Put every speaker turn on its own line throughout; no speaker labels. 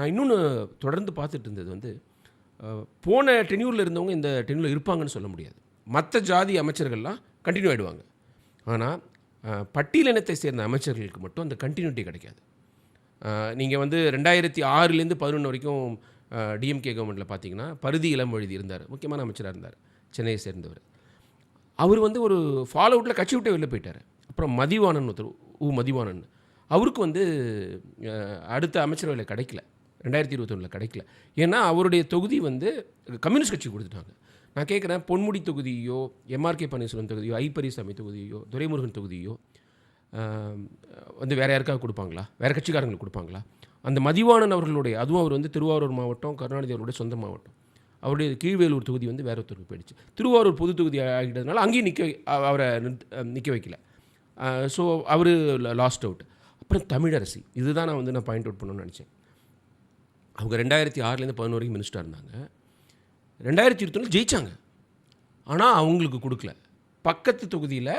நான் இன்னொன்று தொடர்ந்து பார்த்துட்டு இருந்தது வந்து போன டென்யூரில் இருந்தவங்க இந்த டென்யூரில் இருப்பாங்கன்னு சொல்ல முடியாது. மற்ற ஜாதி அமைச்சர்கள்லாம் கண்டினியூ ஆகிடுவாங்க. ஆனால் பட்டியலினத்தை சேர்ந்த அமைச்சர்களுக்கு மட்டும் அந்த கண்டினியூட்டி கிடைக்காது. நீங்கள் வந்து 2006லேருந்து 2011 வரைக்கும் டிஎம்கே கவர்மெண்ட்டில் பார்த்தீங்கன்னா பருதி இளம்வழுதி இருந்தார், முக்கியமான அமைச்சராக இருந்தார், சென்னையை சேர்ந்தவர். அவர் வந்து ஒரு ஃபாலோ அவுட்டில் கட்சி விட்டு வெளில போயிட்டார். அப்புறம் மதிவாணன் ஒருத்தர், மதிவாணன், அவருக்கு வந்து அடுத்த அமைச்சரவையில் கிடைக்கல, 2021 கிடைக்கல. ஏன்னா அவருடைய தொகுதி வந்து கம்யூனிஸ்ட் கட்சி கொடுத்துட்டாங்க. நான் கேட்குறேன், பொன்முடி தொகுதியோ, எம்ஆர்கே பன்னீர்செல்வம் தொகுதியோ, ஐ பெரியசாமி தொகுதியோ, துரைமுருகன் தொகுதியோ வந்து வேறு யாருக்காக கொடுப்பாங்களா? வேறு கட்சிக்காரங்களுக்கு கொடுப்பாங்களா? அந்த மதிவாணன் அவர்களுடைய, அதுவும் அவர் வந்து திருவாரூர் மாவட்டம், கருணாநிதி அவருடைய சொந்த மாவட்டம், அவருடைய கீழ்வேலூர் தொகுதி வந்து வேற ஒருத்தருக்கு போயிடுச்சு. திருவாரூர் பொது தொகுதி ஆகிட்டதுனால அங்கேயும் அவரை நிற்க வைக்கல. ஸோ அவர் லாஸ்ட் அவுட். அப்புறம் தமிழரசி, இதுதான் நான் பாயிண்ட் அவுட் பண்ணணும்னு நினச்சேன். அவங்க 2006லேருந்து 2011 வரைக்கும் மினிஸ்டராக இருந்தாங்க. 2021 ஜெயித்தாங்க. ஆனால் அவங்களுக்கு கொடுக்கல. பக்கத்து தொகுதியில்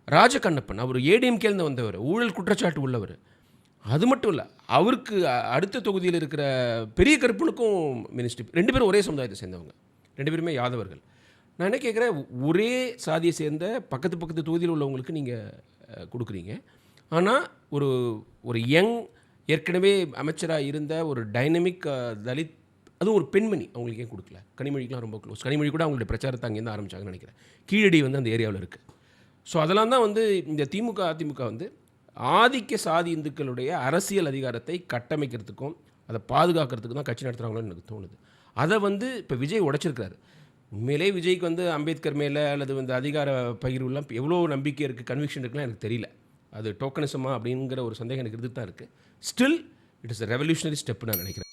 ராஜகண்ணப்பன், அவர் ஏடிஎம்கேலேருந்து வந்தவர், ஊழல் குற்றச்சாட்டு உள்ளவர். அது மட்டும் இல்லை, அவருக்கு அடுத்த தொகுதியில் இருக்கிற பெரிய கருப்பனுக்கும் மினிஸ்டர், 2 பேரும் ஒரே சமுதாயத்தை சேர்ந்தவங்க, 2 பேருமே யாதவர்கள். நான் என்ன கேட்குறேன், ஒரே சாதியை சேர்ந்த பக்கத்து தொகுதியில் உள்ளவங்களுக்கு நீங்கள் கொடுக்குறீங்க. ஆனால் ஒரு யங், ஏற்கனவே அமைச்சராக இருந்த ஒரு டைனமிக் தலித், அதுவும் ஒரு பெண்மணி, அவங்களுக்கு ஏன் கொடுக்கல? கனிமொழிக்கெலாம் ரொம்ப க்ளோஸ். கனிமொழி கூட அவங்களுடைய பிரச்சாரத்தை அங்கேருந்து ஆரம்பித்தாங்கன்னு நினைக்கிறேன். கீழடி வந்து அந்த ஏரியாவில் இருக்குது. ஸோ அதெல்லாம் தான் வந்து இந்த திமுக அதிமுக வந்து ஆதிக்க சாதி இந்துக்களுடைய அரசியல் அதிகாரத்தை கட்டமைக்கிறதுக்கும் அதை பாதுகாக்கிறதுக்கும் தான் கட்சி நடத்துகிறாங்களோன்னு எனக்கு தோணுது. அதை வந்து இப்போ விஜய் உடைச்சிருக்கிறாரு. உண்மையிலே விஜய்க்கு வந்து அம்பேத்கர் மேலே அல்லது வந்து அதிகார பகிர்வுலாம் எவ்வளோ நம்பிக்கை இருக்குது, கன்விக்ஷன் இருக்குலாம் எனக்கு தெரியல. அது டோக்கனிசமா அப்படிங்கிற ஒரு சந்தேகம் எனக்கு இருந்துட்டு தான் இருக்குது. Still it is a revolutionary ஸ்டெப்னு நான் நினைக்கிறேன்.